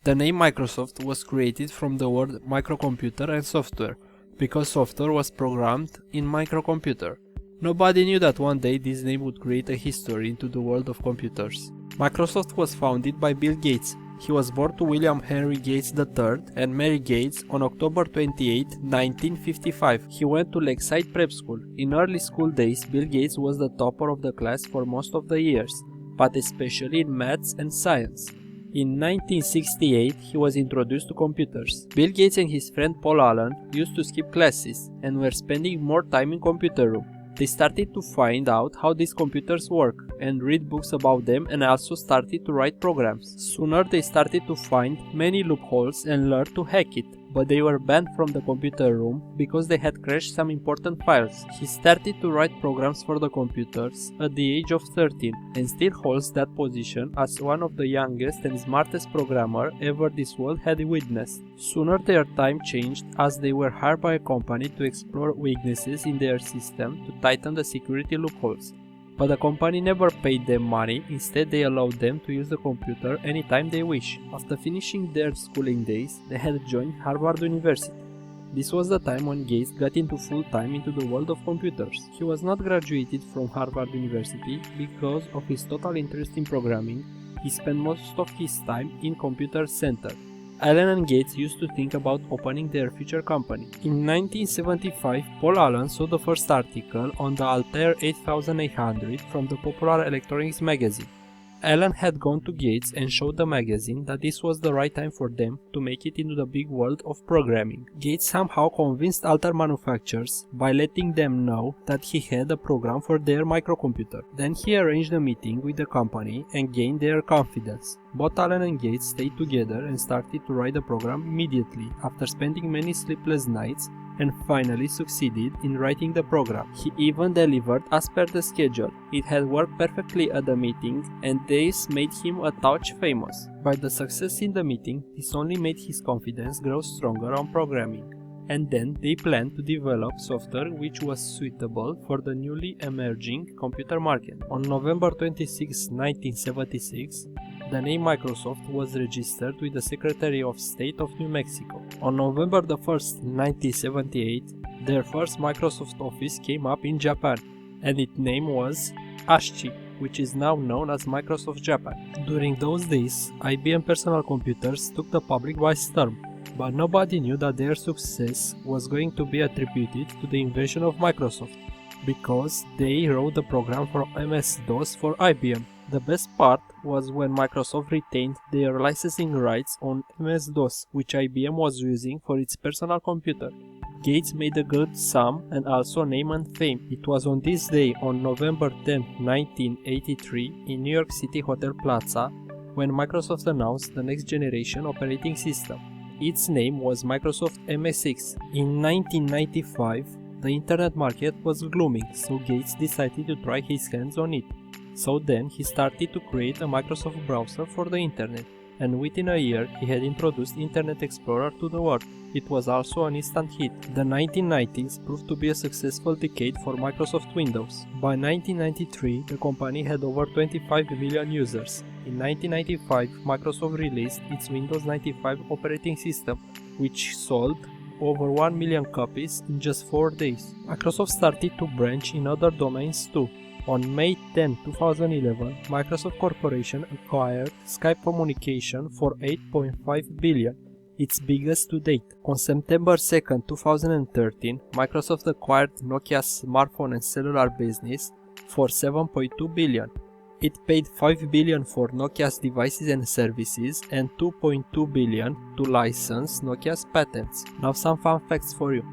The name Microsoft was created from the word microcomputer and software, because software was programmed in microcomputer. Nobody knew that one day this name would create a history into the world of computers. Microsoft was founded by Bill Gates. He was born to William Henry Gates III and Mary Gates on October 28, 1955. He went to Lakeside Prep School. In early school days, Bill Gates was the topper of the class for most of the years, but especially in maths and science. In 1968, he was introduced to computers. Bill Gates and his friend Paul Allen used to skip classes and were spending more time in computer room. They started to find out how these computers work and read books about them, and also started to write programs. Sooner they started to find many loopholes and learn to hack it, but they were banned from the computer room because they had crashed some important files. He started to write programs for the computers at the age of 13 and still holds that position as one of the youngest and smartest programmer ever this world had witnessed. Sooner their time changed as they were hired by a company to explore weaknesses in their system to tighten the security loopholes. But the company never paid them money, instead they allowed them to use the computer anytime they wish. After finishing their schooling days, they had joined Harvard University. This was the time when Gates got into full-time into the world of computers. He was not graduated from Harvard University because of his total interest in programming. He spent most of his time in computer center. Allen and Gates used to think about opening their future company. In 1975, Paul Allen saw the first article on the Altair 8800 from the popular electronics magazine. Allen had gone to Gates and showed the magazine that this was the right time for them to make it into the big world of programming. Gates somehow convinced Altair manufacturers by letting them know that he had a program for their microcomputer. Then he arranged a meeting with the company and gained their confidence. Both Allen and Gates stayed together and started to write the program immediately, after spending many sleepless nights, and finally succeeded in writing the program. He even delivered as per the schedule. It had worked perfectly at the meeting, and this made him a touch famous. By the success in the meeting, this only made his confidence grow stronger on programming. And then they planned to develop software which was suitable for the newly emerging computer market. On November 26, 1976, the name Microsoft was registered with the Secretary of State of New Mexico. On November 1, 1978, their first Microsoft Office came up in Japan, and its name was ASCII, which is now known as Microsoft Japan. During those days, IBM personal computers took the public by storm, but nobody knew that their success was going to be attributed to the invention of Microsoft, because they wrote the program for MS-DOS for IBM. The best part was when Microsoft retained their licensing rights on MS-DOS, which IBM was using for its personal computer. Gates made a good sum and also name and fame. It was on this day, on November 10, 1983, in New York City Hotel Plaza, when Microsoft announced the next generation operating system. Its name was Microsoft MSX. In 1995, the internet market was gloomy, so Gates decided to try his hands on it. So then he started to create a Microsoft browser for the internet, and within a year he had introduced Internet Explorer to the world. It was also an instant hit. The 1990s proved to be a successful decade for Microsoft Windows. By 1993, the company had over 25 million users. In 1995, Microsoft released its Windows 95 operating system, which sold over 1 million copies in just 4 days. Microsoft started to branch in other domains too. On May 10, 2011, Microsoft Corporation acquired Skype Communication for $8.5 billion, its biggest to date. On September 2, 2013, Microsoft acquired Nokia's smartphone and cellular business for $7.2 billion. It paid $5 billion for Nokia's devices and services and $2.2 billion to license Nokia's patents. Now some fun facts for you.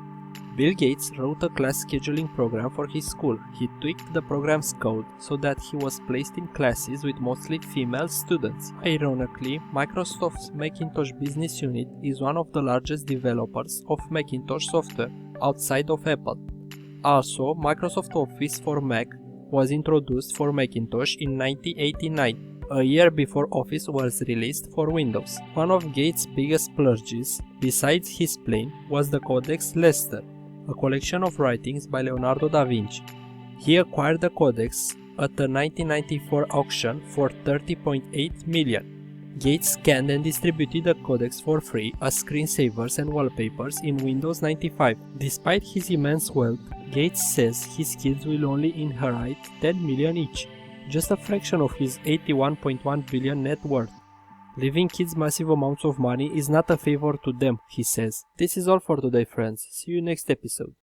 Bill Gates wrote a class scheduling program for his school. He tweaked the program's code so that he was placed in classes with mostly female students. Ironically, Microsoft's Macintosh business unit is one of the largest developers of Macintosh software outside of Apple. Also, Microsoft Office for Mac was introduced for Macintosh in 1989, a year before Office was released for Windows. One of Gates' biggest splurges, besides his plane, was the Codex Leicester, a collection of writings by Leonardo da Vinci. He acquired the codex at a 1994 auction for $30.8 million. Gates scanned and distributed the codecs for free as screensavers and wallpapers in Windows 95. Despite his immense wealth, Gates says his kids will only inherit 10 million each, just a fraction of his 81.1 billion net worth. Leaving kids massive amounts of money is not a favor to them, he says. This is all for today, friends. See you next episode.